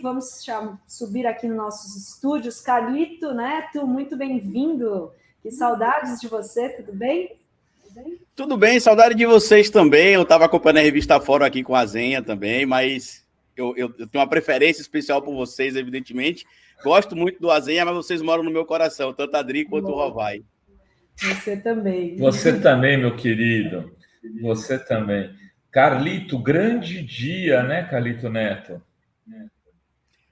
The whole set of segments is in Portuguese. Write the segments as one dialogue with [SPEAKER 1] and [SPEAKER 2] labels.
[SPEAKER 1] Vamos subir aqui nos nossos estúdios. Carlito Neto, muito bem-vindo. Que saudades de você, tudo bem?
[SPEAKER 2] Tudo bem, saudade de vocês também. Eu estava acompanhando a revista Fórum aqui com a Zenha também, mas eu tenho uma preferência especial por vocês, evidentemente. Gosto muito do Azenha, mas vocês moram no meu coração, tanto a Adri quanto o Rovai.
[SPEAKER 1] Você também.
[SPEAKER 3] Você também, meu querido. Você também. Carlito, grande dia, né, Carlito Neto?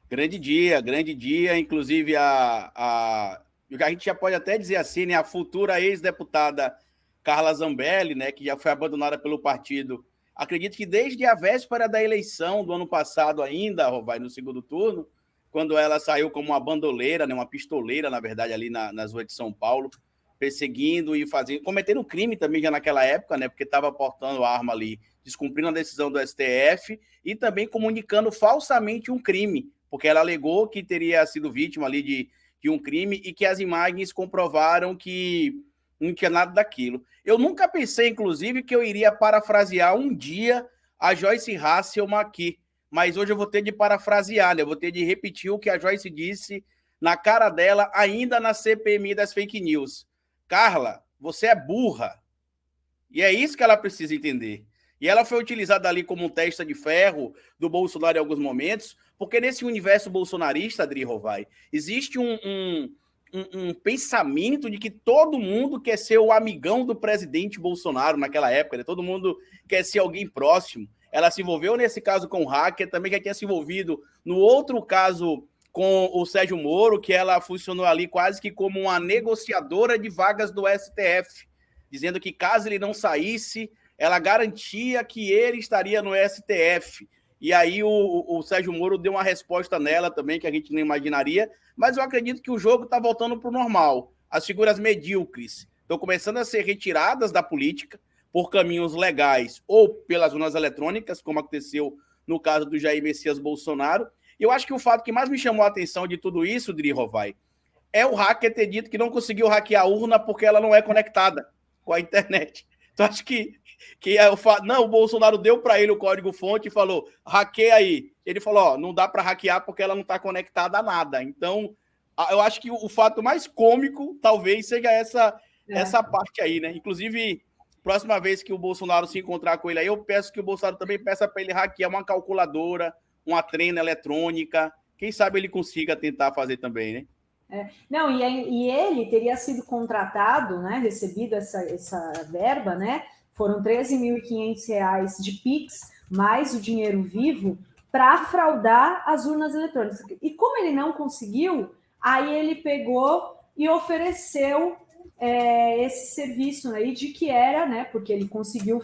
[SPEAKER 2] Grande dia. Inclusive, a gente já pode até dizer assim, né? A futura ex-deputada Carla Zambelli, né, que já foi abandonada pelo partido. Acredito que desde a véspera da eleição do ano passado ainda, Rovai, no segundo turno, quando ela saiu como uma bandoleira, né, uma pistoleira, na verdade, ali nas ruas de São Paulo, perseguindo e cometendo crime também já naquela época, né, porque estava portando arma ali, descumprindo a decisão do STF e também comunicando falsamente um crime, porque ela alegou que teria sido vítima ali de um crime e que as imagens comprovaram que não tinha nada daquilo. Eu nunca pensei, inclusive, que eu iria parafrasear um dia a Joyce Hasselman aqui, mas hoje eu vou ter de parafrasear, né? Eu vou ter de repetir o que a Joyce disse na cara dela, ainda na CPMI das fake news. Carla, você é burra. E é isso que ela precisa entender. E ela foi utilizada ali como um testa de ferro do Bolsonaro em alguns momentos, porque nesse universo bolsonarista, Adri Rovai, existe um pensamento de que todo mundo quer ser o amigão do presidente Bolsonaro naquela época, né? Todo mundo quer ser alguém próximo. Ela se envolveu nesse caso com o hacker, também já tinha se envolvido no outro caso com o Sérgio Moro, que ela funcionou ali quase que como uma negociadora de vagas do STF, dizendo que caso ele não saísse, ela garantia que ele estaria no STF. E aí o Sérgio Moro deu uma resposta nela também, que a gente não imaginaria, mas eu acredito que o jogo está voltando para o normal. As figuras medíocres estão começando a ser retiradas da política por caminhos legais ou pelas urnas eletrônicas, como aconteceu no caso do Jair Messias Bolsonaro. E eu acho que o fato que mais me chamou a atenção de tudo isso, Dri Rovai, é o hacker ter dito que não conseguiu hackear a urna porque ela não é conectada com a internet. Então, acho que não, o Bolsonaro deu para ele o código-fonte e falou, hackeia aí. Ele falou, ó, não dá para hackear porque ela não está conectada a nada. Então, eu acho que o fato mais cômico talvez seja essa parte aí, né? Inclusive, próxima vez que o Bolsonaro se encontrar com ele aí, eu peço que o Bolsonaro também peça para ele hackear uma calculadora, uma trena eletrônica. Quem sabe ele consiga tentar fazer também, né?
[SPEAKER 1] Não, e ele teria sido contratado, né, recebido essa verba, né? Foram R$13.500 de PIX, mais o dinheiro vivo, para fraudar as urnas eletrônicas. E como ele não conseguiu, aí ele pegou e ofereceu esse serviço aí de que era, né, porque ele conseguiu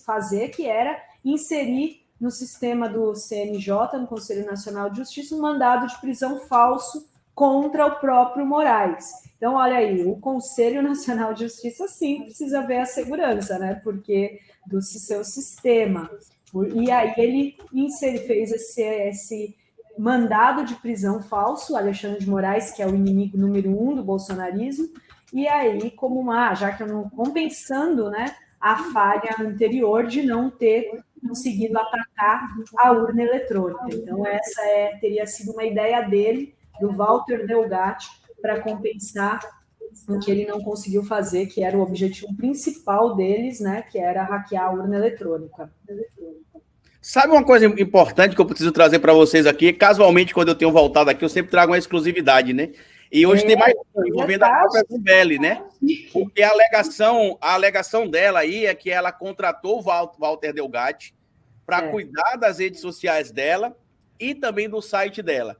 [SPEAKER 1] fazer, que era inserir no sistema do CNJ, no Conselho Nacional de Justiça, um mandado de prisão falso contra o próprio Moraes. Então, olha aí, o Conselho Nacional de Justiça, sim, precisa ver a segurança, né? Porque do seu sistema. E aí ele fez esse mandado de prisão falso, Alexandre de Moraes, que é o inimigo número 1 do bolsonarismo, e aí, já que eu não compensando, né, a falha anterior de não ter conseguido atacar a urna eletrônica. Então, essa teria sido uma ideia dele, do Walter Delgatti, para compensar o que ele não conseguiu fazer, que era o objetivo principal deles, né, que era hackear a urna eletrônica.
[SPEAKER 2] Sabe uma coisa importante que eu preciso trazer para vocês aqui? Casualmente, quando eu tenho voltado aqui, eu sempre trago uma exclusividade, né? E hoje tem mais envolvendo a própria Zambelli, né? Porque a alegação dela aí é que ela contratou o Walter Delgatti para cuidar das redes sociais dela e também do site dela.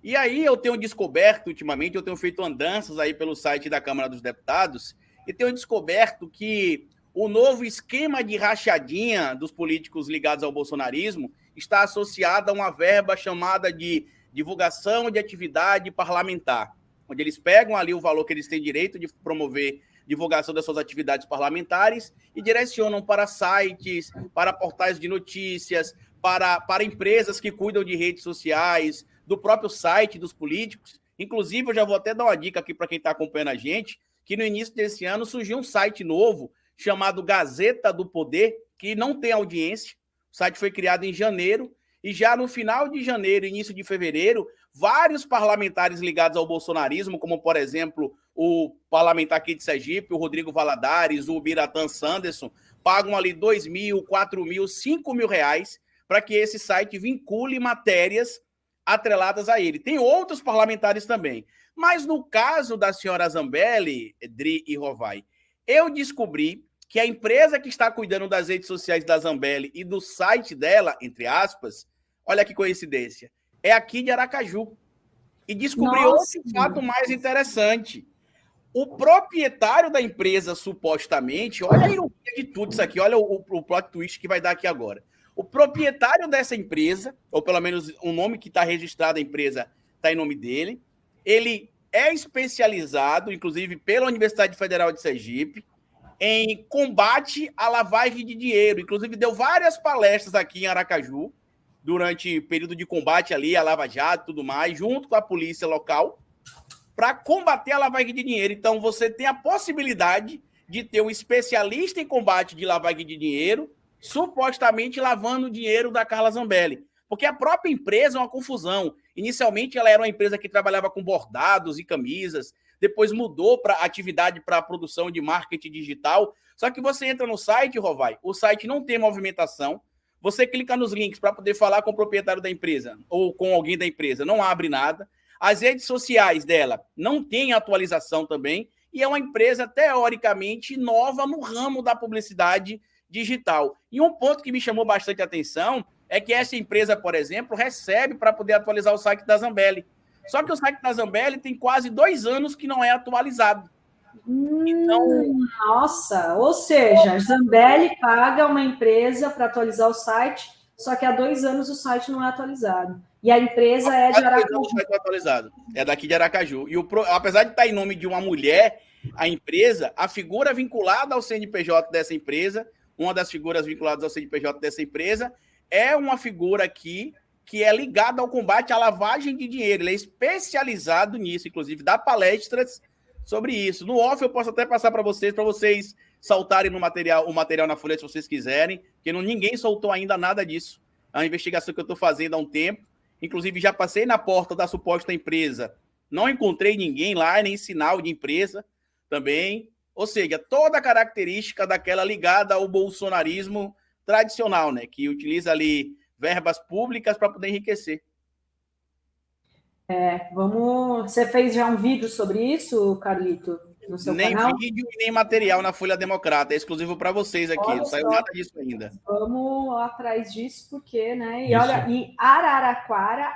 [SPEAKER 2] E aí eu tenho descoberto, ultimamente, eu tenho feito andanças aí pelo site da Câmara dos Deputados e tenho descoberto que o novo esquema de rachadinha dos políticos ligados ao bolsonarismo está associado a uma verba chamada de divulgação de atividade parlamentar, onde eles pegam ali o valor que eles têm direito de promover divulgação das suas atividades parlamentares e direcionam para sites, para portais de notícias, para empresas que cuidam de redes sociais, do próprio site dos políticos. Inclusive, eu já vou até dar uma dica aqui para quem está acompanhando a gente, que no início desse ano surgiu um site novo chamado Gazeta do Poder, que não tem audiência. O site foi criado em janeiro E já no final de janeiro, início de fevereiro, vários parlamentares ligados ao bolsonarismo, como, por exemplo, o parlamentar aqui de Sergipe, o Rodrigo Valadares, o Biratã Sanderson, pagam ali R$2.000, R$4.000, R$5.000 para que esse site vincule matérias atreladas a ele. Tem outros parlamentares também. Mas no caso da senhora Zambelli, Dri e Rovai, eu descobri que a empresa que está cuidando das redes sociais da Zambelli e do site dela, entre aspas, olha que coincidência, é aqui de Aracaju. E descobri outro fato mais interessante. O proprietário da empresa, supostamente, olha a ironia de tudo isso aqui, olha o plot twist que vai dar aqui agora. O proprietário dessa empresa, ou pelo menos o nome que está registrado a empresa está em nome dele, ele é especializado, inclusive pela Universidade Federal de Sergipe, em combate à lavagem de dinheiro. Inclusive deu várias palestras aqui em Aracaju, durante o período de combate ali, a Lava Jato e tudo mais, junto com a polícia local, para combater a lavagem de dinheiro. Então, você tem a possibilidade de ter um especialista em combate de lavagem de dinheiro, supostamente lavando o dinheiro da Carla Zambelli. Porque a própria empresa é uma confusão. Inicialmente, ela era uma empresa que trabalhava com bordados e camisas, depois mudou para atividade para a produção de marketing digital. Só que você entra no site, Rovai, o site não tem movimentação, você clica nos links para poder falar com o proprietário da empresa ou com alguém da empresa, não abre nada. As redes sociais dela não tem atualização também, e é uma empresa, teoricamente, nova no ramo da publicidade digital. E um ponto que me chamou bastante atenção é que essa empresa, por exemplo, recebe para poder atualizar o site da Zambelli. Só que o site da Zambelli tem quase 2 anos que não é atualizado.
[SPEAKER 1] Então, nossa, ou seja, a Zambelli paga uma empresa para atualizar o site, só que há 2 anos o site não é atualizado. E a empresa é de Aracaju.
[SPEAKER 2] É atualizado. É daqui de Aracaju. E apesar de estar em nome de uma mulher, a empresa, a figura vinculada ao CNPJ dessa empresa, uma das figuras vinculadas ao CNPJ dessa empresa, é uma figura aqui que é ligada ao combate à lavagem de dinheiro. Ele é especializado nisso, inclusive dá palestras sobre isso. No off eu posso até passar para vocês saltarem no material, o material na folha se vocês quiserem, porque ninguém soltou ainda nada disso. É uma investigação que eu estou fazendo há um tempo. Inclusive já passei na porta da suposta empresa, não encontrei ninguém lá, nem sinal de empresa também. Ou seja, toda a característica daquela ligada ao bolsonarismo tradicional, né, que utiliza ali verbas públicas para poder enriquecer.
[SPEAKER 1] Você fez já um vídeo sobre isso, Carlito, no seu canal?
[SPEAKER 2] Nem vídeo e nem material na Folha Democrata, é exclusivo para vocês aqui, não saiu nada disso ainda.
[SPEAKER 1] Vamos atrás disso, porque, né? E olha, e Araraquara,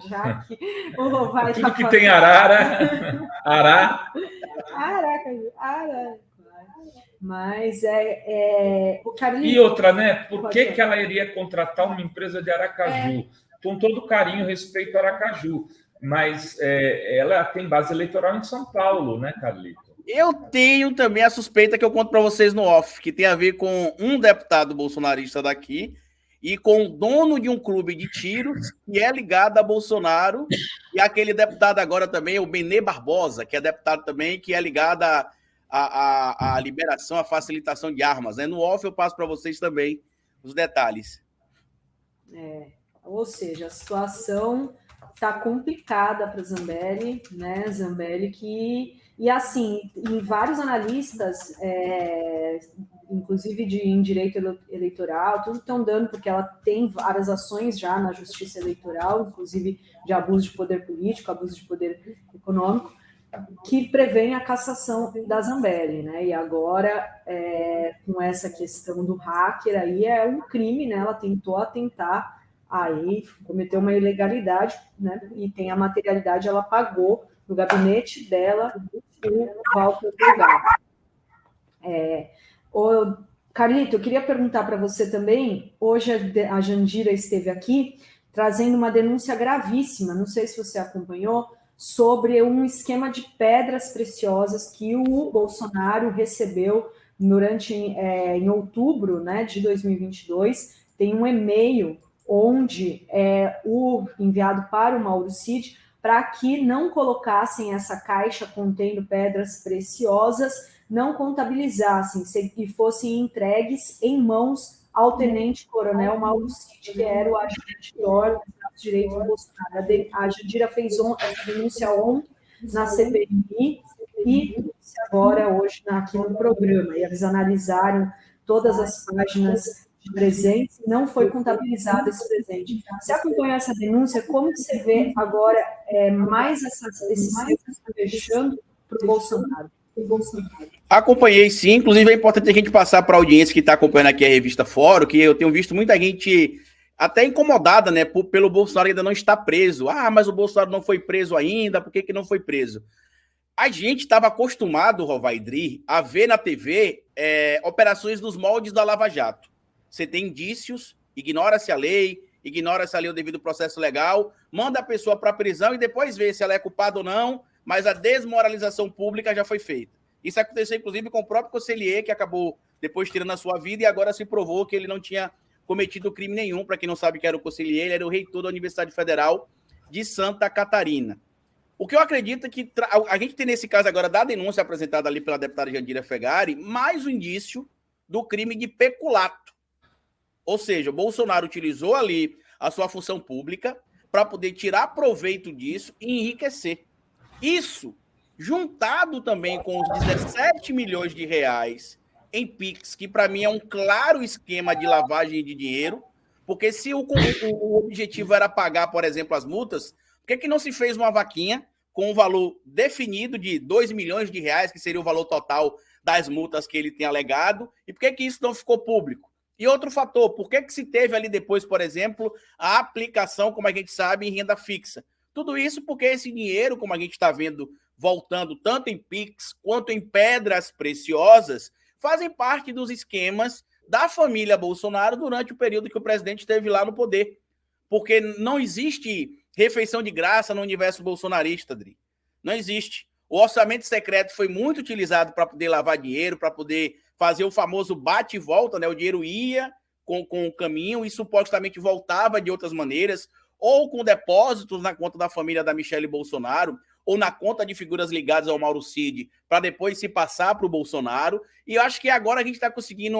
[SPEAKER 1] já que o Rovai
[SPEAKER 3] tudo que tem arara,
[SPEAKER 1] Arara. Mas o Carlinhos...
[SPEAKER 3] E outra, né? Por que ela iria contratar uma empresa de Aracaju? Com todo carinho e respeito a Aracaju. Mas ela tem base eleitoral em São Paulo, né, Carlito?
[SPEAKER 2] Eu tenho também a suspeita que eu conto para vocês no off, que tem a ver com um deputado bolsonarista daqui e com o dono de um clube de tiros que é ligado a Bolsonaro, e aquele deputado agora também, o Benê Barbosa, que é deputado também, que é ligado a liberação, a facilitação de armas. Né? No off eu passo para vocês também os detalhes.
[SPEAKER 1] Ou seja, a situação está complicada para Zambelli, né? Zambelli que... E assim, em vários analistas, inclusive em direito eleitoral, tudo estão dando, porque ela tem várias ações já na justiça eleitoral, inclusive de abuso de poder político, abuso de poder econômico, que prevêem a cassação da Zambelli, né? E agora, com essa questão do hacker aí, é um crime, né? Ela tentou atentar, aí cometeu uma ilegalidade, né? E tem a materialidade, ela pagou no gabinete dela o Walter Delgado. Carlito, eu queria perguntar para você também, hoje a Jandira esteve aqui trazendo uma denúncia gravíssima, não sei se você acompanhou, sobre um esquema de pedras preciosas que o Bolsonaro recebeu em outubro, né, de 2022. Tem um e-mail onde o enviado para o Mauro Cid para que não colocassem essa caixa contendo pedras preciosas, não contabilizassem e fossem entregues em mãos ao tenente-coronel Mauro Cid, que era o agente pior dos direitos do Bolsonaro. A Jandira fez essa denúncia ontem na CPMI e agora, hoje, aqui no programa. E eles analisaram todas as páginas de presentes, não foi contabilizado esse presente. Você acompanhou essa denúncia? Como que você vê agora mais esses centros fechando para o Bolsonaro?
[SPEAKER 2] Acompanhei, sim. Inclusive, é importante a gente passar para a audiência que está acompanhando aqui a revista Fórum, que eu tenho visto muita gente até incomodada, né, pelo Bolsonaro ainda não estar preso. Ah, mas o Bolsonaro não foi preso ainda, por que não foi preso? A gente estava acostumado, Rovaidri, a ver na TV operações nos moldes da Lava Jato. Você tem indícios, ignora-se a lei, ignora-se ali o devido processo legal, manda a pessoa para a prisão e depois vê se ela é culpada ou não, mas a desmoralização pública já foi feita. Isso aconteceu, inclusive, com o próprio Conselheiro, que acabou depois tirando a sua vida e agora se provou que ele não tinha cometido crime nenhum. Para quem não sabe que era o Conselheiro, ele era o reitor da Universidade Federal de Santa Catarina. O que eu acredito é que a gente tem nesse caso agora da denúncia apresentada ali pela deputada Jandira Fegari, mais um indício do crime de peculato. Ou seja, o Bolsonaro utilizou ali a sua função pública para poder tirar proveito disso e enriquecer. Isso, juntado também com os 17 milhões de reais em PIX, que para mim é um claro esquema de lavagem de dinheiro, porque se o objetivo era pagar, por exemplo, as multas, por que não se fez uma vaquinha com um valor definido de 2 milhões de reais, que seria o valor total das multas que ele tem alegado, e por que isso não ficou público? E outro fator, por que se teve ali depois, por exemplo, a aplicação, como a gente sabe, em renda fixa? Tudo isso porque esse dinheiro, como a gente está vendo, voltando tanto em PIX quanto em pedras preciosas, fazem parte dos esquemas da família Bolsonaro durante o período que o presidente esteve lá no poder. Porque não existe refeição de graça no universo bolsonarista, Adri. Não existe. O orçamento secreto foi muito utilizado para poder lavar dinheiro, para poder fazer o famoso bate e volta, né? O dinheiro ia com o caminho e supostamente voltava de outras maneiras, ou com depósitos na conta da família da Michelle Bolsonaro, ou na conta de figuras ligadas ao Mauro Cid, para depois se passar para o Bolsonaro. E eu acho que agora a gente está conseguindo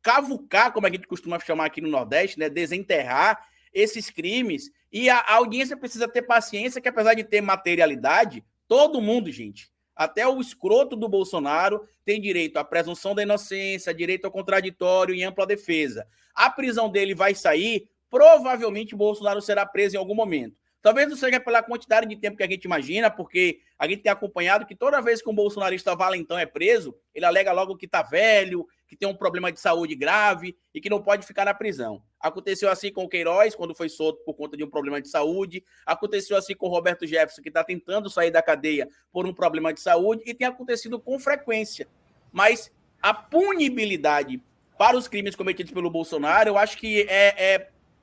[SPEAKER 2] cavucar, como a gente costuma chamar aqui no Nordeste, né? Desenterrar esses crimes. E a audiência precisa ter paciência, que apesar de ter materialidade, todo mundo, gente, até o escroto do Bolsonaro tem direito à presunção da inocência, direito ao contraditório e ampla defesa. A prisão dele vai sair, provavelmente o Bolsonaro será preso em algum momento. Talvez não seja pela quantidade de tempo que a gente imagina, porque a gente tem acompanhado que toda vez que um bolsonarista valentão é preso, ele alega logo que está velho, que tem um problema de saúde grave e que não pode ficar na prisão. Aconteceu assim com o Queiroz, quando foi solto por conta de um problema de saúde. Aconteceu assim com o Roberto Jefferson, que está tentando sair da cadeia por um problema de saúde, e tem acontecido com frequência. Mas a punibilidade para os crimes cometidos pelo Bolsonaro, eu acho que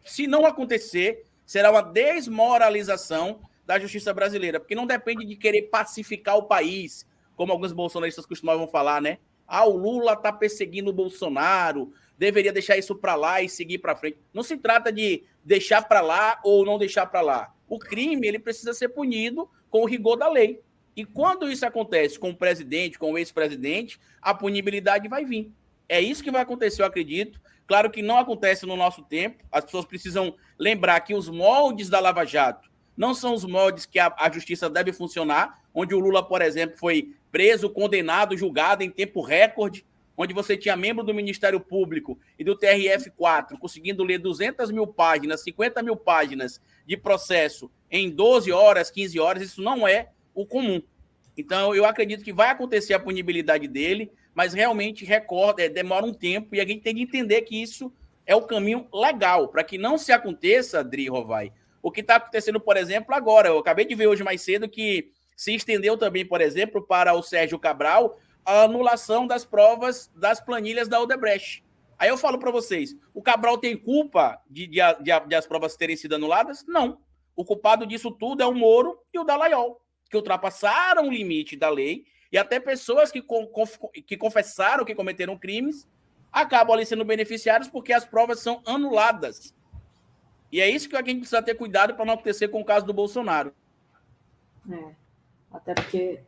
[SPEAKER 2] se não acontecer, será uma desmoralização da justiça brasileira, porque não depende de querer pacificar o país, como alguns bolsonaristas costumavam falar, né? Ah, o Lula está perseguindo o Bolsonaro, deveria deixar isso para lá e seguir para frente. Não se trata de deixar para lá ou não deixar para lá. O crime ele precisa ser punido com o rigor da lei. E quando isso acontece com o presidente, com o ex-presidente, a punibilidade vai vir. É isso que vai acontecer, eu acredito. Claro que não acontece no nosso tempo. As pessoas precisam lembrar que os moldes da Lava Jato não são os moldes que a justiça deve funcionar, onde o Lula, por exemplo, foi preso, condenado, julgado em tempo recorde, onde você tinha membro do Ministério Público e do TRF4 conseguindo ler 200 mil páginas, 50 mil páginas de processo em 12 horas, 15 horas. Isso não é o comum. Então, eu acredito que vai acontecer a punibilidade dele, mas realmente demora um tempo e a gente tem de entender que isso é o caminho legal, para que não se aconteça, Adri Rovai, o que está acontecendo, por exemplo, agora. Eu acabei de ver hoje mais cedo que se estendeu também, por exemplo, para o Sérgio Cabral, a anulação das provas das planilhas da Odebrecht. Aí eu falo para vocês, o Cabral tem culpa de as provas terem sido anuladas? Não. O culpado disso tudo é o Moro e o Dallagnol, que ultrapassaram o limite da lei, e até pessoas que confessaram que cometeram crimes acabam ali sendo beneficiadas porque as provas são anuladas. E é isso que a gente precisa ter cuidado para não acontecer com o caso do Bolsonaro.
[SPEAKER 1] Até porque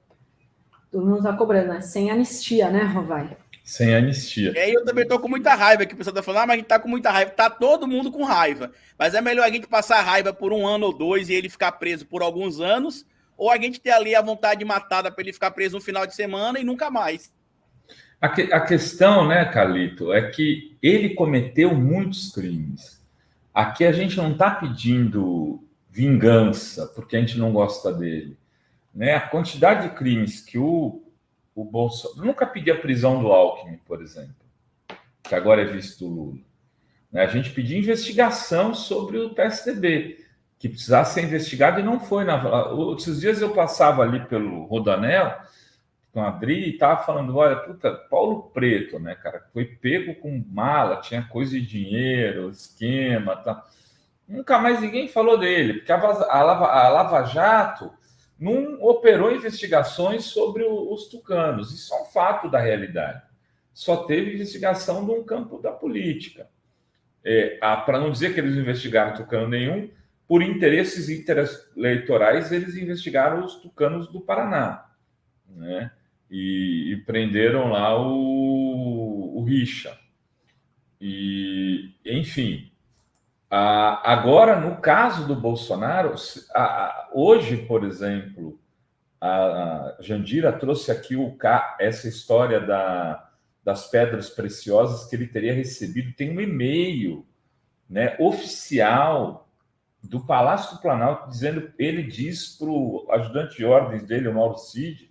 [SPEAKER 1] todo mundo está cobrando, né? Sem anistia, né, Rovai?
[SPEAKER 3] Sem anistia.
[SPEAKER 2] E aí eu também tô com muita raiva, que o pessoal tá falando, mas a gente tá com muita raiva. Tá todo mundo com raiva. Mas é melhor a gente passar raiva por 1 ano ou 2 e ele ficar preso por alguns anos, ou a gente ter ali a vontade matada para ele ficar preso no final de semana e nunca mais.
[SPEAKER 3] A questão, né, Carlito, é que ele cometeu muitos crimes. Aqui a gente não está pedindo vingança porque a gente não gosta dele, né? A quantidade de crimes que o Bolsonaro... Nunca pedi a prisão do Alckmin, por exemplo, que agora é visto do Lula. A gente pediu investigação sobre o PSDB, que precisasse ser investigado e não foi. Esses dias eu passava ali pelo Rodanel com a Adri e estava falando, olha, puta, Paulo Preto, né, cara, foi pego com mala, tinha coisa de dinheiro, esquema, tá. Nunca mais ninguém falou dele, porque a Lava Jato não operou investigações sobre os tucanos. Isso é um fato da realidade. Só teve investigação de um campo da política. Para não dizer que eles não investigaram tucano nenhum, por interesses eleitorais, eles investigaram os tucanos do Paraná, né? E prenderam lá o Richa. E, enfim, agora, no caso do Bolsonaro, hoje, por exemplo, a Jandira trouxe aqui essa história das pedras preciosas que ele teria recebido. Tem um e-mail, né, oficial do Palácio do Planalto dizendo, ele diz para o ajudante de ordens dele, o Mauro Cid,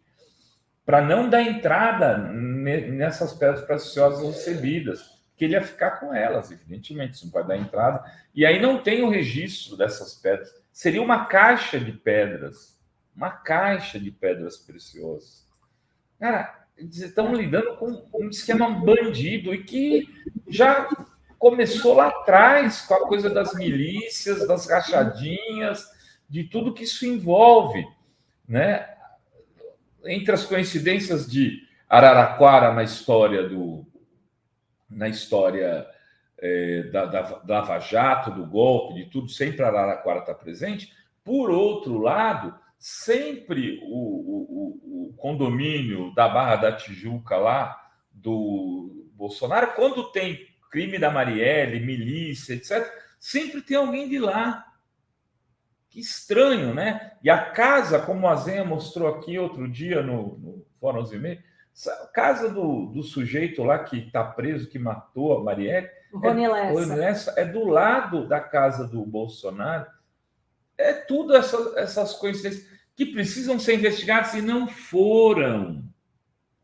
[SPEAKER 3] para não dar entrada nessas pedras preciosas recebidas, que ele ia ficar com elas, evidentemente, isso não vai dar entrada. E aí não tem o registro dessas pedras. Seria uma caixa de pedras preciosas. Cara, eles estão lidando com um esquema bandido e que já começou lá atrás com a coisa das milícias, das rachadinhas, de tudo que isso envolve, né? Entre as coincidências de Araraquara na história da Lava Jato, do golpe, de tudo, sempre Araraquara está presente. Por outro lado, sempre o condomínio da Barra da Tijuca lá do Bolsonaro, quando tem crime da Marielle, milícia, etc., sempre tem alguém de lá. Que estranho, né? E a casa, como a Zenha mostrou aqui outro dia no Fórum 11h30, a casa do sujeito lá que está preso, que matou a Marielle,
[SPEAKER 1] Rony Lessa,
[SPEAKER 3] é do lado da casa do Bolsonaro. É tudo essas coincidências que precisam ser investigadas e não foram.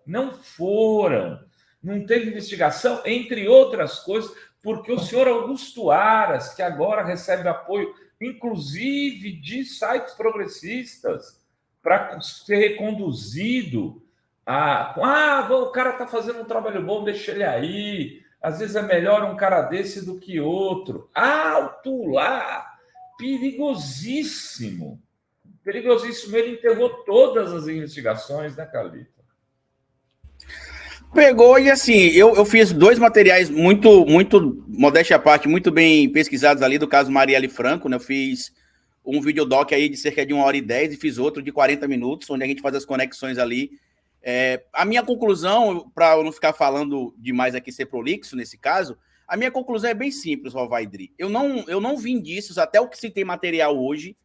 [SPEAKER 3] Não foram. Não teve investigação, entre outras coisas, porque o senhor Augusto Aras, que agora recebe apoio, inclusive de sites progressistas, para ser reconduzido o cara está fazendo um trabalho bom, deixa ele aí. Às vezes é melhor um cara desse do que outro. Alto lá! Perigosíssimo. Perigosíssimo. Ele enterrou todas as investigações, né, Carlito?
[SPEAKER 2] Pegou e assim, eu fiz 2 materiais muito, modéstia à parte, muito bem pesquisados ali, do caso Marielle Franco, né? Eu fiz um videodoc aí de cerca de 1h10 e fiz outro de 40 minutos, onde a gente faz as conexões ali. A minha conclusão, para eu não ficar falando demais aqui, ser prolixo nesse caso, a minha conclusão é bem simples, Valvaidri. Eu não vi indícios, até o que se tem material hoje,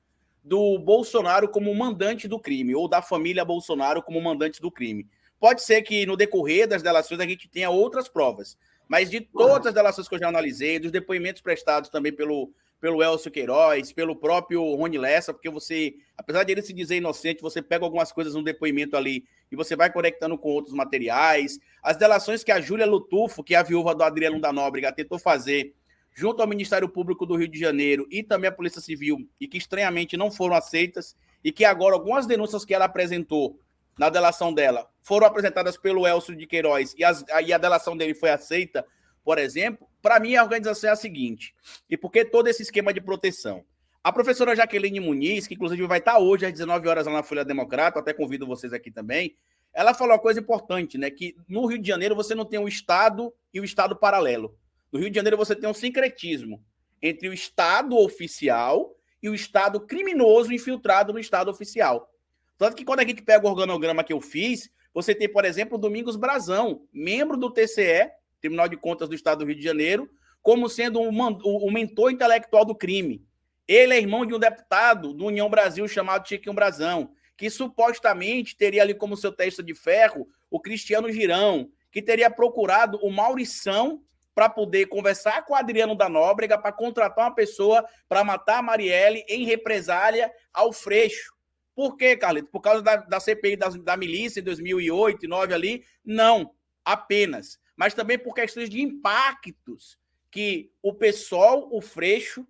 [SPEAKER 2] do Bolsonaro como mandante do crime, ou da família Bolsonaro como mandante do crime. Pode ser que no decorrer das delações a gente tenha outras provas, mas de todas as delações que eu já analisei, dos depoimentos prestados também pelo Elcio Queiroz, pelo próprio Rony Lessa, porque você, apesar de ele se dizer inocente, você pega algumas coisas no depoimento ali e você vai conectando com outros materiais. As delações que a Júlia Lutufo, que é a viúva do Adriano da Nóbrega, tentou fazer junto ao Ministério Público do Rio de Janeiro e também a Polícia Civil, e que estranhamente não foram aceitas, e que agora algumas denúncias que ela apresentou na delação dela foram apresentadas pelo Elcio de Queiroz e a delação dele foi aceita, por exemplo. Para mim a organização é a seguinte, e por que todo esse esquema de proteção? A professora Jaqueline Muniz, que inclusive vai estar hoje às 19 horas lá na Folha Democrata, até convido vocês aqui também, ela falou uma coisa importante, né, que no Rio de Janeiro você não tem o Estado e o Estado paralelo. No Rio de Janeiro você tem um sincretismo entre o Estado oficial e o Estado criminoso infiltrado no Estado oficial. Tanto que quando a gente pega o organograma que eu fiz, Você tem, por exemplo, o Domingos Brazão, membro do TCE, Tribunal de Contas do Estado do Rio de Janeiro, como sendo o mentor intelectual do crime. Ele é irmão de um deputado do União Brasil chamado Chiquinho Brazão, que supostamente teria ali como seu testa de ferro o Cristiano Girão, que teria procurado o Maurição para poder conversar com o Adriano da Nóbrega para contratar uma pessoa para matar a Marielle em represália ao Freixo. Por quê, Carlito? Por causa da CPI da milícia em 2008 e 2009 ali? Não, apenas. Mas também por questões de impactos que o PSOL, o Freixo,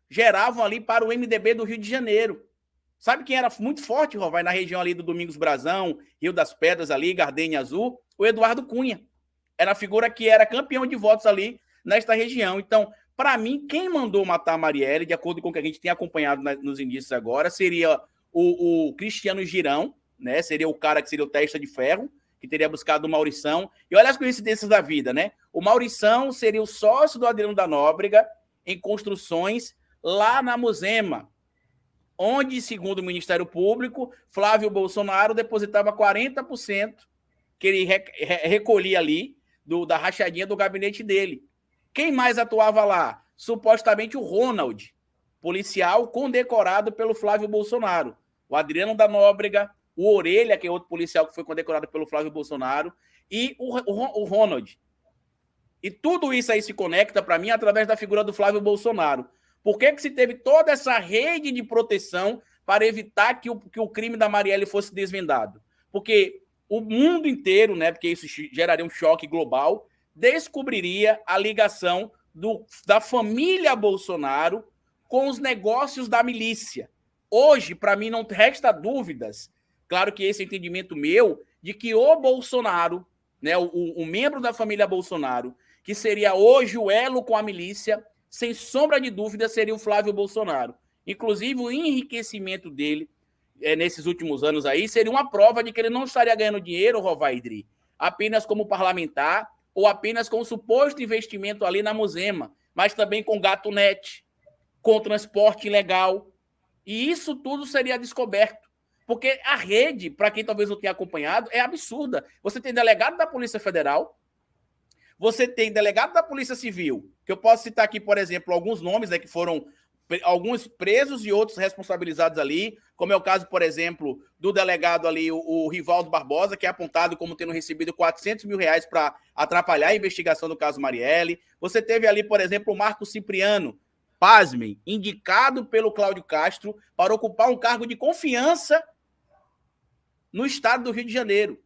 [SPEAKER 2] geravam ali para o MDB do Rio de Janeiro. Sabe quem era muito forte, Rovai, na região ali do Domingos Brazão, Rio das Pedras ali, Gardenia Azul? O Eduardo Cunha. Era a figura que era campeão de votos ali nesta região. Então, para mim, quem mandou matar a Marielle, de acordo com o que a gente tem acompanhado nos indícios agora, seria o Cristiano Girão, né? Seria o cara que seria o testa de ferro, que teria buscado o Maurição. E olha as coincidências da vida, né? O Maurição seria o sócio do Adriano da Nóbrega em construções lá na Muzema, onde, segundo o Ministério Público, Flávio Bolsonaro depositava 40% que ele recolhia ali da rachadinha do gabinete dele. Quem mais atuava lá? Supostamente o Ronald, policial condecorado pelo Flávio Bolsonaro. O Adriano da Nóbrega, o Orelha, que é outro policial que foi condecorado pelo Flávio Bolsonaro, e o Ronald. E tudo isso aí se conecta, para mim, através da figura do Flávio Bolsonaro. Por que se teve toda essa rede de proteção para evitar que o crime da Marielle fosse desvendado? Porque o mundo inteiro, né, porque isso geraria um choque global, descobriria a ligação da família Bolsonaro com os negócios da milícia. Hoje, para mim, não resta dúvidas, claro que esse é o entendimento meu, de que o Bolsonaro, né, o membro da família Bolsonaro, que seria hoje o elo com a milícia, sem sombra de dúvida, seria o Flávio Bolsonaro. Inclusive, o enriquecimento dele nesses últimos anos aí seria uma prova de que ele não estaria ganhando dinheiro, Rovaidri, apenas como parlamentar ou apenas com o suposto investimento ali na Muzema, mas também com Gato Net, com transporte ilegal. E isso tudo seria descoberto. Porque a rede, para quem talvez não tenha acompanhado, é absurda. Você tem delegado da Polícia Federal, você tem delegado da Polícia Civil, que eu posso citar aqui, por exemplo, alguns nomes, né, que foram alguns presos e outros responsabilizados ali, como é o caso, por exemplo, do delegado ali, o Rivaldo Barbosa, que é apontado como tendo recebido R$400 mil para atrapalhar a investigação do caso Marielle. Você teve ali, por exemplo, o Marco Cipriano, pasmem, indicado pelo Cláudio Castro para ocupar um cargo de confiança no estado do Rio de Janeiro.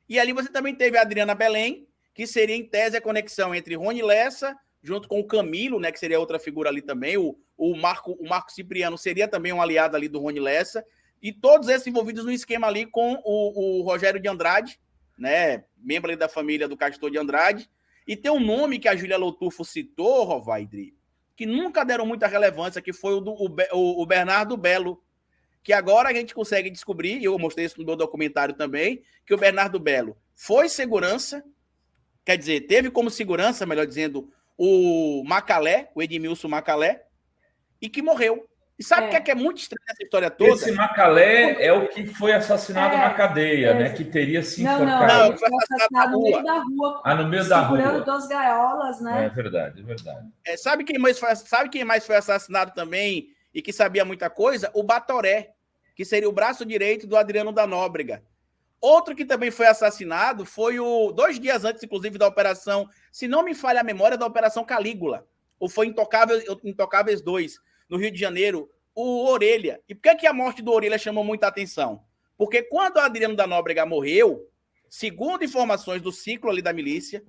[SPEAKER 2] E ali você também teve a Adriana Belém, que seria, em tese, a conexão entre Rony Lessa, junto com o Camilo, né, que seria outra figura ali também, o Marco Cipriano seria também um aliado ali do Rony Lessa, e todos esses envolvidos no esquema ali com o Rogério de Andrade, né, membro ali da família do Castor de Andrade, e tem um nome que a Júlia Loturfo citou, Rovaidri, que nunca deram muita relevância, que foi o Bernardo Belo, que agora a gente consegue descobrir, e eu mostrei isso no meu documentário também, que o Bernardo Belo foi segurança, quer dizer, teve como segurança, melhor dizendo, o Macalé, o Edmilson Macalé, e que morreu. E sabe o que é muito estranho essa história toda?
[SPEAKER 3] Esse Macalé é o que foi assassinado na cadeia, né? Que teria se enforcado.
[SPEAKER 1] Não, ele foi assassinado no meio da rua.
[SPEAKER 3] No meio da rua.
[SPEAKER 1] Segurando 2 gaiolas, né?
[SPEAKER 3] É verdade, é verdade.
[SPEAKER 2] Sabe quem mais foi assassinado também e que sabia muita coisa? O Batoré, que seria o braço direito do Adriano da Nóbrega. Outro que também foi assassinado foi 2 dias antes, inclusive, da operação, se não me falha a memória, da Operação Calígula, ou foi Intocáveis 2, no Rio de Janeiro, o Orelha. E por que a morte do Orelha chamou muita atenção? Porque quando o Adriano da Nóbrega morreu, segundo informações do ciclo ali da milícia,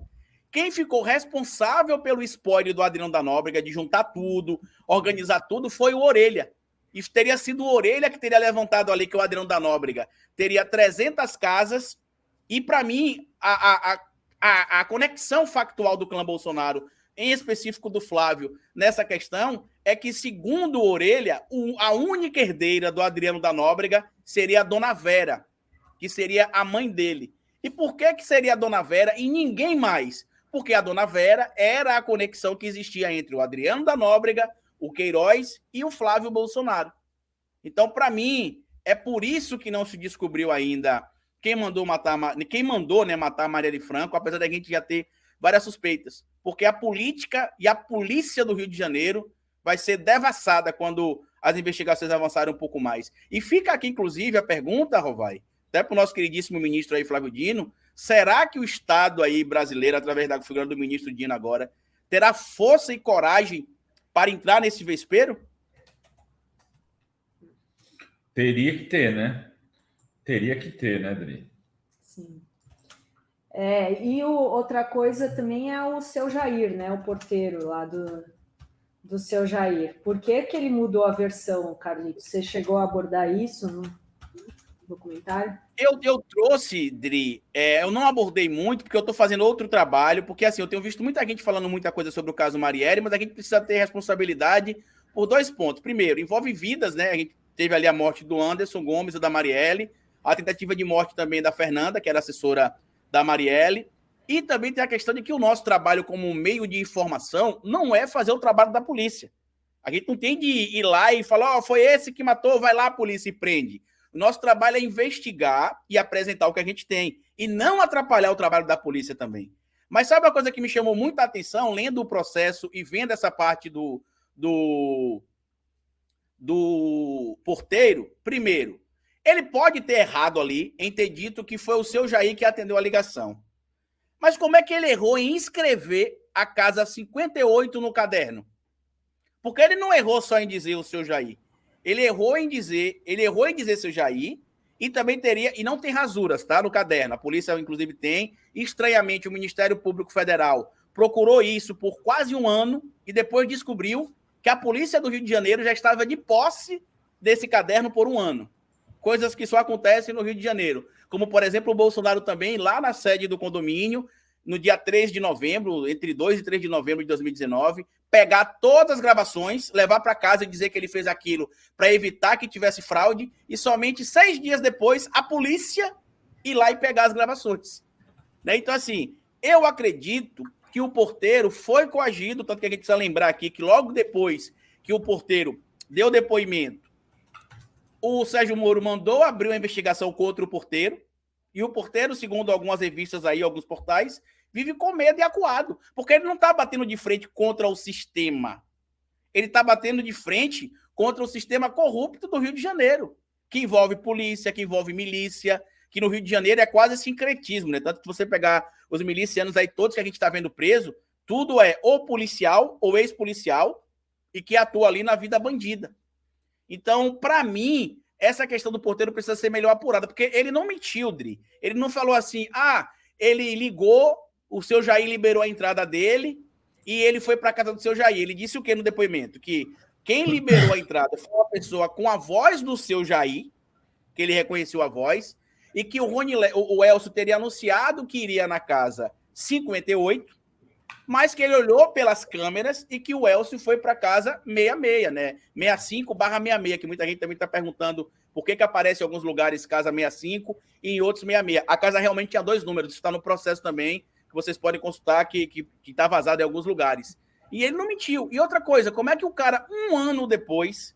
[SPEAKER 2] quem ficou responsável pelo espólio do Adriano da Nóbrega, de juntar tudo, organizar tudo, foi o Orelha. E teria sido o Orelha que teria levantado ali, que o Adriano da Nóbrega teria 300 casas. E, para mim, a conexão factual do clã Bolsonaro, em específico do Flávio, nessa questão, é que, segundo o Orelha, a única herdeira do Adriano da Nóbrega seria a Dona Vera, que seria a mãe dele. E por que seria a Dona Vera e ninguém mais? Porque a Dona Vera era a conexão que existia entre o Adriano da Nóbrega, o Queiroz e o Flávio Bolsonaro. Então, para mim, é por isso que não se descobriu ainda quem mandou, né, matar a Marielle Franco, apesar da gente já ter várias suspeitas. Porque a política e a polícia do Rio de Janeiro vai ser devassada quando as investigações avançarem um pouco mais. E fica aqui, inclusive, a pergunta, Rovai, até para o nosso queridíssimo ministro aí, Flávio Dino, será que o Estado aí brasileiro, através da figura do ministro Dino agora, terá força e coragem para entrar nesse vespeiro?
[SPEAKER 3] Teria que ter, né? Teria que ter, né, Dri?
[SPEAKER 1] Sim. E outra coisa também é o seu Jair, né? O porteiro lá do seu Jair. Por que ele mudou a versão, Carlito? Você chegou a abordar isso no documentário?
[SPEAKER 2] Eu trouxe, Dri, eu não abordei muito, porque eu estou fazendo outro trabalho, porque assim, eu tenho visto muita gente falando muita coisa sobre o caso Marielle, mas a gente precisa ter responsabilidade por 2 pontos. Primeiro, envolve vidas, né? A gente teve ali a morte do Anderson Gomes e da Marielle, a tentativa de morte também da Fernanda, que era assessora da Marielle, e também tem a questão de que o nosso trabalho como meio de informação não é fazer o trabalho da polícia. A gente não tem de ir lá e falar, foi esse que matou, vai lá a polícia e prende. O nosso trabalho é investigar e apresentar o que a gente tem, e não atrapalhar o trabalho da polícia também. Mas sabe uma coisa que me chamou muita atenção, lendo o processo e vendo essa parte do porteiro? Primeiro, ele pode ter errado ali em ter dito que foi o seu Jair que atendeu a ligação. Mas como é que ele errou em escrever a casa 58 no caderno? Porque ele não errou só em dizer o seu Jair. Ele errou em dizer seu Jair, e também teria, e não tem rasuras, tá, no caderno. A polícia, inclusive, tem. Estranhamente, o Ministério Público Federal procurou isso por quase 1 ano e depois descobriu que a polícia do Rio de Janeiro já estava de posse desse caderno por 1 ano. Coisas que só acontecem no Rio de Janeiro. Como, por exemplo, o Bolsonaro também, lá na sede do condomínio, no dia 3 de novembro, entre 2 e 3 de novembro de 2019, pegar todas as gravações, levar para casa e dizer que ele fez aquilo para evitar que tivesse fraude, e somente 6 dias depois a polícia ir lá e pegar as gravações. Né? Então, assim, eu acredito que o porteiro foi coagido, tanto que a gente precisa lembrar aqui que logo depois que o porteiro deu depoimento, o Sérgio Moro mandou abrir uma investigação contra o porteiro, e o porteiro, segundo algumas revistas aí, alguns portais, vive com medo e acuado, porque ele não está batendo de frente contra o sistema. Ele está batendo de frente contra o sistema corrupto do Rio de Janeiro, que envolve polícia, que envolve milícia, que no Rio de Janeiro é quase sincretismo, né? Tanto que você pegar os milicianos aí, todos que a gente está vendo preso, tudo é ou policial ou ex-policial e que atua ali na vida bandida. Então, para mim, essa questão do porteiro precisa ser melhor apurada, porque ele não mentiu, Dri. Ele não falou assim, ele ligou, o seu Jair liberou a entrada dele e ele foi para a casa do seu Jair. Ele disse o quê no depoimento? Que quem liberou a entrada foi uma pessoa com a voz do seu Jair, que ele reconheceu a voz, e que o Elcio teria anunciado que iria na casa 58, mas que ele olhou pelas câmeras e que o Elcio foi para casa 66, né? 65/66, que muita gente também está perguntando por que aparece em alguns lugares casa 65 e em outros 66. A casa realmente tinha 2 números, isso está no processo também, que vocês podem consultar, que está vazado em alguns lugares. E ele não mentiu. E outra coisa, como é que o cara, 1 ano depois,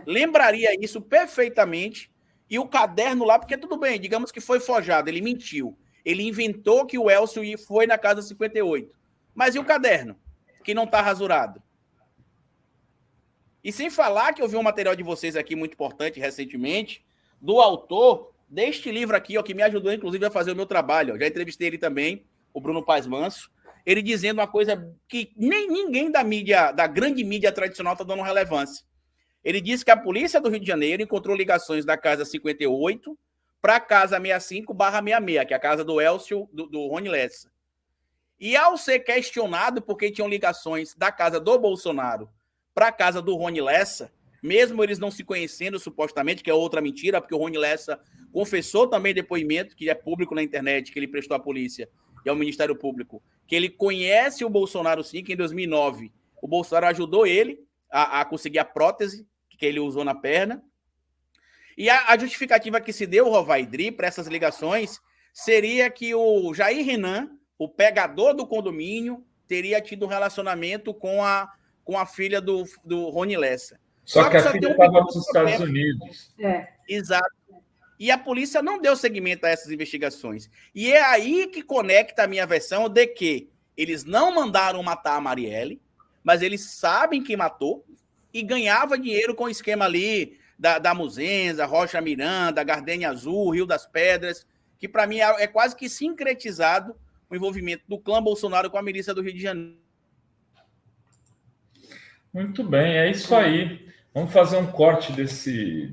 [SPEAKER 2] lembraria isso perfeitamente, e o caderno lá, porque tudo bem, digamos que foi forjado, ele mentiu. Ele inventou que o Elcio foi na casa 58. Mas e o caderno, que não está rasurado? E sem falar que eu vi um material de vocês aqui muito importante recentemente, do autor deste livro aqui, ó, que me ajudou, inclusive, a fazer o meu trabalho. Ó. Já entrevistei ele também, o Bruno Paz Manso, ele dizendo uma coisa que nem ninguém da mídia, da grande mídia tradicional, está dando relevância. Ele disse que a polícia do Rio de Janeiro encontrou ligações da casa 58 para a casa 65/66, que é a casa do Elcio, do Rony Lessa. E ao ser questionado porque tinham ligações da casa do Bolsonaro para a casa do Rony Lessa, mesmo eles não se conhecendo supostamente, que é outra mentira, porque o Rony Lessa confessou também depoimento, que é público na internet, que ele prestou à polícia e ao Ministério Público, que ele conhece o Bolsonaro sim, que em 2009 o Bolsonaro ajudou ele a conseguir a prótese que ele usou na perna. E a justificativa que se deu, Rovaidri, para essas ligações, seria que o Jair Renan, o pegador do condomínio, teria tido um relacionamento com a filha do Rony Lessa.
[SPEAKER 3] Só que a filha estava nos Estados Unidos.
[SPEAKER 2] Exato. E a polícia não deu seguimento a essas investigações. E é aí que conecta a minha versão de que eles não mandaram matar a Marielle, mas eles sabem que matou e ganhava dinheiro com o esquema ali da Muzenza, Rocha Miranda, Gardenia Azul, Rio das Pedras, que para mim é quase que sincretizado o envolvimento do clã Bolsonaro com a milícia do Rio de Janeiro.
[SPEAKER 3] Muito bem, é isso aí. Vamos fazer um corte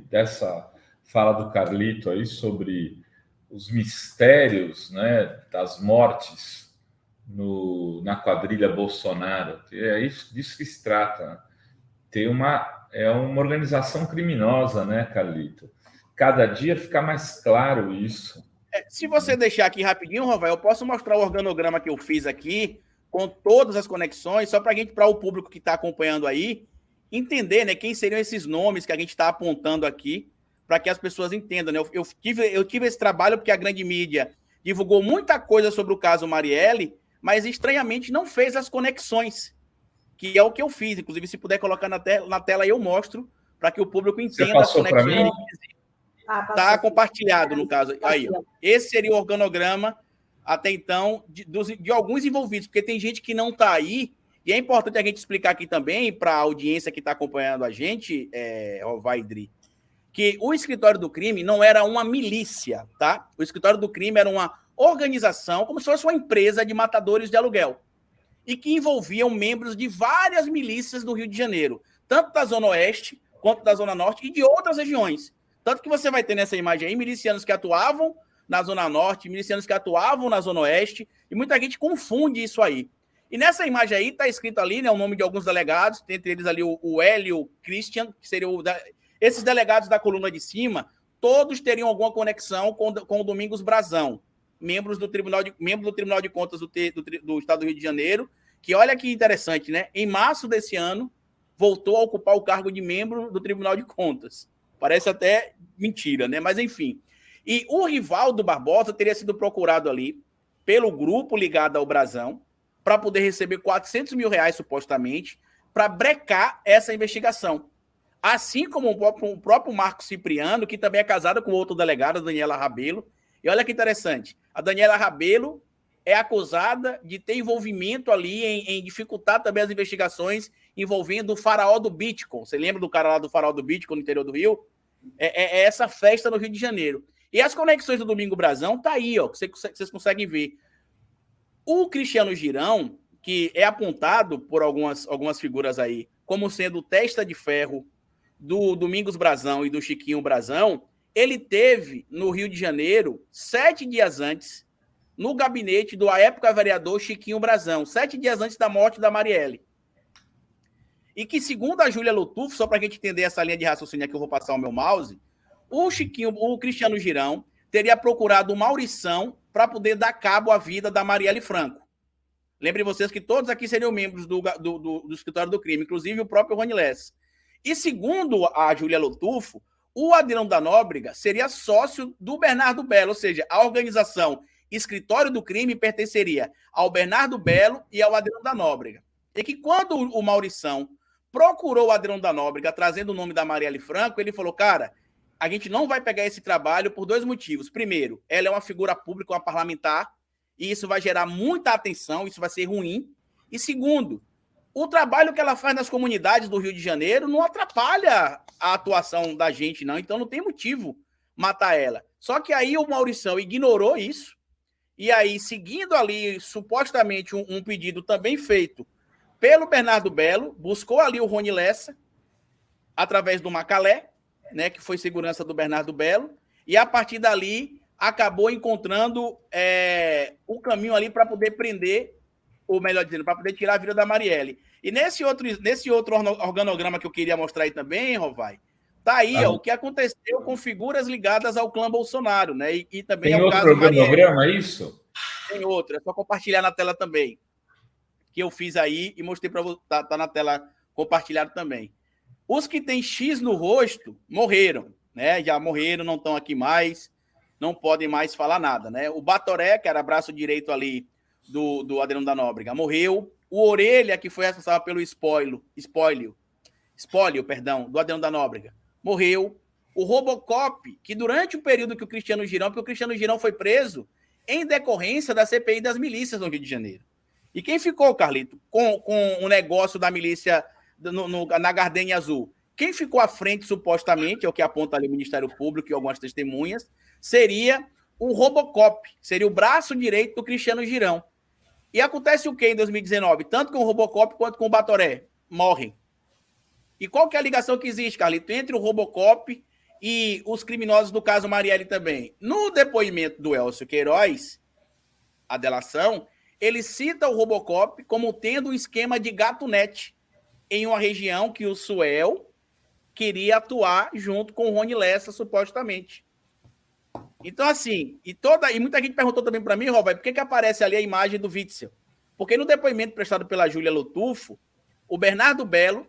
[SPEAKER 3] dessa fala do Carlito aí sobre os mistérios, né, das mortes na quadrilha Bolsonaro. É isso, disso que se trata. Né? É uma organização criminosa, né, Carlito? Cada dia fica mais claro isso.
[SPEAKER 2] Se você deixar aqui rapidinho, Rovai, eu posso mostrar o organograma que eu fiz aqui, com todas as conexões, só para o público que está acompanhando aí, entender, né, quem seriam esses nomes que a gente está apontando aqui, para que as pessoas entendam. Né? Eu tive esse trabalho porque a grande mídia divulgou muita coisa sobre o caso Marielle, mas estranhamente não fez as conexões, que é o que eu fiz. Inclusive, se puder colocar na tela aí, eu mostro, para que o público entenda as conexões. Está compartilhado, no caso. Aí, ó. Esse seria o organograma, até então, de alguns envolvidos, porque tem gente que não está aí, e é importante a gente explicar aqui também, para a audiência que está acompanhando a gente, Vaidri, que o escritório do crime não era uma milícia, tá? O escritório do crime era uma organização, como se fosse uma empresa de matadores de aluguel, e que envolviam membros de várias milícias do Rio de Janeiro, tanto da Zona Oeste, quanto da Zona Norte e de outras regiões. Tanto que você vai ter nessa imagem aí milicianos que atuavam na Zona Norte, milicianos que atuavam na Zona Oeste, e muita gente confunde isso aí. E nessa imagem aí está escrito ali, né, o nome de alguns delegados, entre eles ali o Hélio Christian, que seria esses delegados da coluna de cima, todos teriam alguma conexão com o Domingos Brazão, membro do Tribunal de Contas do Estado do Rio de Janeiro, que olha que interessante, né? Em março desse ano, voltou a ocupar o cargo de membro do Tribunal de Contas. Parece até mentira, né? Mas enfim. E o Rivaldo Barbosa teria sido procurado ali pelo grupo ligado ao Brazão para poder receber R$400 mil, supostamente, para brecar essa investigação. Assim como o próprio Marco Cipriano, que também é casado com outro delegado, a Daniela Rabelo. E olha que interessante, a Daniela Rabelo é acusada de ter envolvimento ali em dificultar também as investigações envolvendo o faraó do Bitcoin. Você lembra do cara lá do faraó do Bitcoin no interior do Rio? É essa festa no Rio de Janeiro. E as conexões do Domingo Brazão tá aí, ó, que vocês conseguem ver. O Cristiano Girão, que é apontado por algumas figuras aí como sendo testa de ferro do Domingos Brazão e do Chiquinho Brazão, ele teve no Rio de Janeiro 7 dias antes, no gabinete do, à época, vereador Chiquinho Brazão, 7 dias antes da morte da Marielle. E que, segundo a Júlia Lutufo, só para a gente entender essa linha de raciocínio aqui, eu vou passar o meu mouse, o Cristiano Girão teria procurado o Maurição para poder dar cabo à vida da Marielle Franco. Lembrem vocês que todos aqui seriam membros do escritório do crime, inclusive o próprio Rony Lessa. E segundo a Júlia Lutufo, o Adriano da Nóbrega seria sócio do Bernardo Belo, ou seja, a organização Escritório do Crime pertenceria ao Bernardo Belo e ao Adriano da Nóbrega. E que quando o Maurição procurou o Adriano da Nóbrega, trazendo o nome da Marielle Franco, ele falou, cara, a gente não vai pegar esse trabalho por 2 motivos. Primeiro, ela é uma figura pública, uma parlamentar, e isso vai gerar muita atenção, isso vai ser ruim. E segundo, o trabalho que ela faz nas comunidades do Rio de Janeiro não atrapalha a atuação da gente, não. Então não tem motivo matar ela. Só que aí o Maurição ignorou isso, e aí, seguindo ali, supostamente, um pedido também feito pelo Bernardo Belo, buscou ali o Rony Lessa, através do Macalé, né, que foi segurança do Bernardo Belo, e a partir dali acabou encontrando o caminho ali para poder prender, ou melhor dizendo, para poder tirar a vida da Marielle. E nesse outro organograma que eu queria mostrar aí também, Rovai, tá aí ó, o que aconteceu com figuras ligadas ao clã Bolsonaro, né? E também
[SPEAKER 3] tem outro organograma, é isso?
[SPEAKER 2] Tem outro, é só compartilhar na tela também. Que eu fiz aí e mostrei para você, tá na tela compartilhado também. Os que têm X no rosto morreram, né? Já morreram, não estão aqui mais, não podem mais falar nada, né? O Batoré, que era braço direito ali do Adriano da Nóbrega, morreu. O Orelha, que foi responsável pelo espólio, do Adriano da Nóbrega, morreu. o Robocop, que durante o período que o Cristiano Girão, porque o Cristiano Girão foi preso em decorrência da CPI das milícias no Rio de Janeiro. E quem ficou, Carlito, com o negócio da milícia na Gardenia Azul? Quem ficou à frente, supostamente, é o que aponta ali o Ministério Público e algumas testemunhas, seria o Robocop, seria o braço direito do Cristiano Girão. E acontece o que em 2019? Tanto com o Robocop quanto com o Batoré morrem. E qual que é a ligação que existe, Carlito, entre o Robocop e os criminosos do caso Marielle também? No depoimento do Elcio Queiroz, a delação, ele cita o Robocop como tendo um esquema de gatunete em uma região que o Suel queria atuar junto com o Rony Lessa, supostamente. Então, assim, e muita gente perguntou também para mim, Roberto, por que aparece ali a imagem do Witzel? Porque no depoimento prestado pela Júlia Lotufo, o Bernardo Belo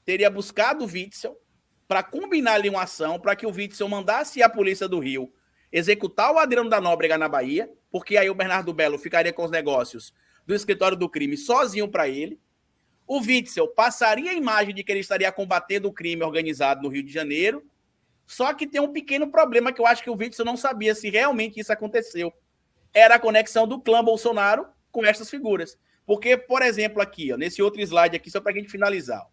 [SPEAKER 2] teria buscado o Witzel para combinar ali uma ação para que o Witzel mandasse a Polícia do Rio executar o Adriano da Nóbrega na Bahia, porque aí o Bernardo Belo ficaria com os negócios do escritório do crime sozinho para ele. O Witzel passaria a imagem de que ele estaria combatendo o crime organizado no Rio de Janeiro, só que tem um pequeno problema que eu acho que o Witzel não sabia se realmente isso aconteceu. Era a conexão do clã Bolsonaro com essas figuras. Porque, por exemplo, aqui, ó, nesse outro slide aqui, só para a gente finalizar.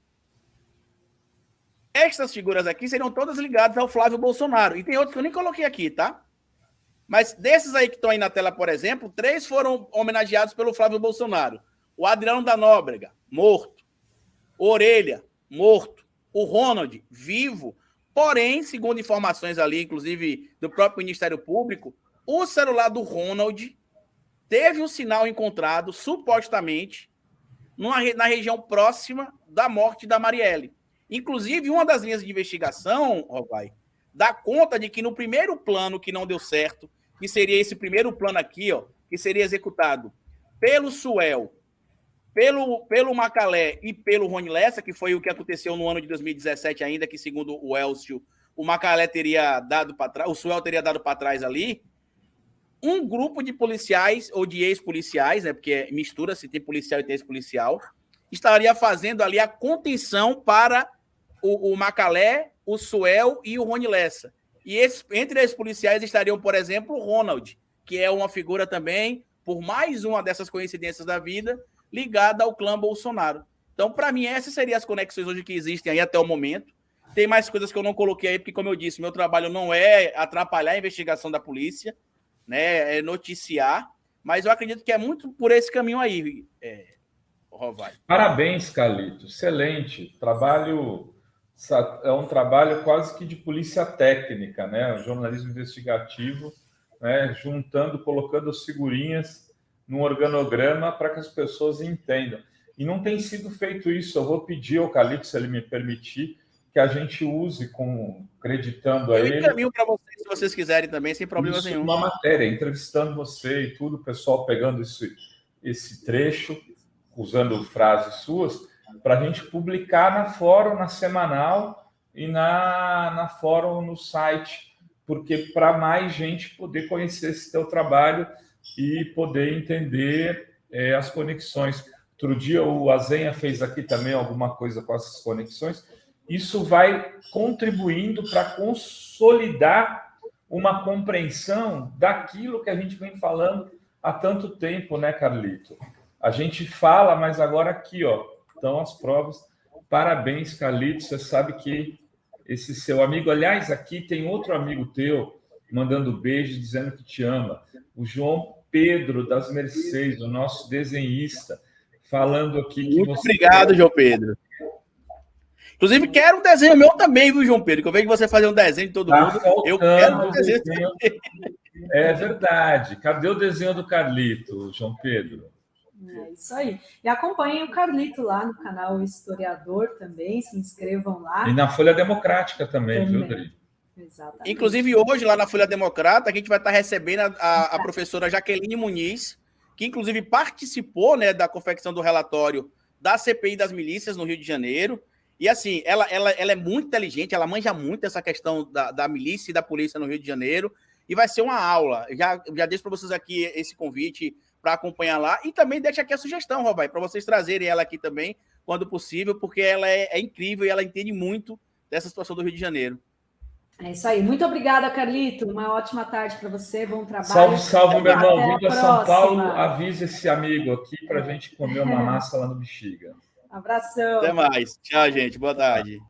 [SPEAKER 2] Estas figuras aqui seriam todas ligadas ao Flávio Bolsonaro. E tem outros que eu nem coloquei aqui, tá? Mas desses aí que estão aí na tela, por exemplo, 3 foram homenageados pelo Flávio Bolsonaro. O Adriano da Nóbrega, morto. O Orelha, morto. O Ronald, vivo. Porém, segundo informações ali, inclusive do próprio Ministério Público, o celular do Ronald teve um sinal encontrado, supostamente, na região próxima da morte da Marielle. Inclusive, uma das linhas de investigação, Rovai, dá conta de que no primeiro plano que não deu certo, que seria esse primeiro plano aqui, ó, que seria executado pelo Suel, pelo Macalé e pelo Rony Lessa, que foi o que aconteceu no ano de 2017 ainda, que segundo o Elcio, o Macalé teria dado para trás, o Suel teria dado para trás ali, um grupo de policiais, ou de ex-policiais, né, porque mistura-se, tem policial e tem ex-policial, estaria fazendo ali a contenção para o Macalé, o Suel e o Rony Lessa. E entre esses policiais estariam, por exemplo, o Ronald, que é uma figura também, por mais uma dessas coincidências da vida, ligada ao clã Bolsonaro. Então, para mim, essas seriam as conexões hoje que existem aí até o momento. Tem mais coisas que eu não coloquei aí, porque, como eu disse, meu trabalho não é atrapalhar a investigação da polícia, né, é noticiar, mas eu acredito que é muito por esse caminho aí, Rovai.
[SPEAKER 3] Parabéns, Carlito. Excelente. É um trabalho quase que de polícia técnica, né? O jornalismo investigativo, né? Juntando, colocando as figurinhas num organograma para que as pessoas entendam. E não tem sido feito isso. Eu vou pedir ao Carlito, se ele me permitir, que a gente use, acreditando a ele.
[SPEAKER 2] Eu encaminho para vocês, se vocês quiserem também, sem problema nenhum.
[SPEAKER 3] Uma matéria, entrevistando você e tudo, o pessoal pegando esse trecho, usando frases suas, para a gente publicar na Fórum, na Semanal e na Fórum no site, porque para mais gente poder conhecer esse teu trabalho e poder entender as conexões. Outro dia o Azenha fez aqui também alguma coisa com essas conexões. Isso vai contribuindo para consolidar uma compreensão daquilo que a gente vem falando há tanto tempo, né, Carlito? A gente fala, mas agora aqui, ó, estão as provas. Parabéns, Carlito. Você sabe que esse seu amigo... Aliás, aqui tem outro amigo teu mandando beijo, dizendo que te ama. O João Pedro das Mercedes, o nosso desenhista, falando aqui que
[SPEAKER 2] muito obrigado, João Pedro. Inclusive, quero um desenho meu também, viu, João Pedro? Que eu vejo você fazer um desenho de todo mundo. Eu quero um desenho.
[SPEAKER 3] É verdade. Cadê o desenho do Carlito, João Pedro?
[SPEAKER 1] É isso aí. E acompanhem o Carlito lá no canal Historiador também, se inscrevam lá.
[SPEAKER 3] E na Folha Democrática também. Viu, Dri?
[SPEAKER 1] Exatamente.
[SPEAKER 2] Inclusive, hoje, lá na Folha Democrata, a gente vai estar recebendo a professora Jaqueline Muniz, que inclusive participou, né, da confecção do relatório da CPI das milícias no Rio de Janeiro. E assim, ela é muito inteligente, ela manja muito essa questão da milícia e da polícia no Rio de Janeiro. E vai ser uma aula. Já deixo para vocês aqui esse convite para acompanhar lá. E também deixo aqui a sugestão, Robai, para vocês trazerem ela aqui também, quando possível, porque ela é incrível e ela entende muito dessa situação do Rio de Janeiro.
[SPEAKER 1] É isso aí. Muito obrigada, Carlito. Uma ótima tarde para você. Bom trabalho.
[SPEAKER 3] Salve, salve, meu irmão.
[SPEAKER 1] Até
[SPEAKER 3] Vindo a
[SPEAKER 1] a
[SPEAKER 3] São Paulo,
[SPEAKER 1] próxima.
[SPEAKER 3] avisa esse amigo aqui para a gente comer uma massa lá no Bexiga.
[SPEAKER 1] Abração.
[SPEAKER 2] Até mais. Tchau, gente. Boa tarde.